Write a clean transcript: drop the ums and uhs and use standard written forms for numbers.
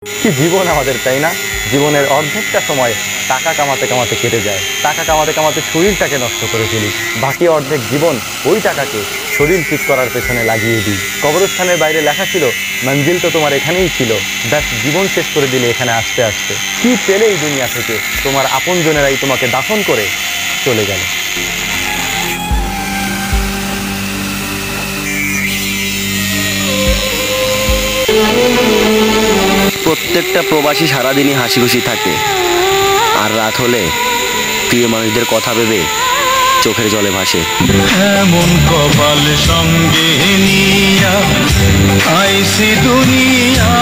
কি জীবন আমাদের, তাই না? জীবনের অর্ধেকটা সময় টাকা কামাতে কামাতে কেটে যায়, টাকা কামাতে কামাতে শরীরটাকে নষ্ট করে ফেলি, বাকি অর্ধেক জীবন ওই টাকাকে শরীর ঠিক করার পেছনে লাগিয়ে দিই। কবরস্থানের বাইরে লেখা ছিল, মঞ্জিল তো তোমার এখানেই ছিল, ব্যাস জীবন শেষ করে দিলে এখানে আসতে আসতে। কি পেলে এই দুনিয়া থেকে? তোমার আপনজনেরাই তোমাকে দাফন করে চলে গেল। প্রত্যেকটা প্রবাসী সারাদিনই হাসি খুশি থাকে, আর রাত হলে প্রিয় মানুষদের কথা ভেবে চোখের জলে ভাসে। এমন কপাল সঙ্গে নিয়া আইসি দুনিয়া।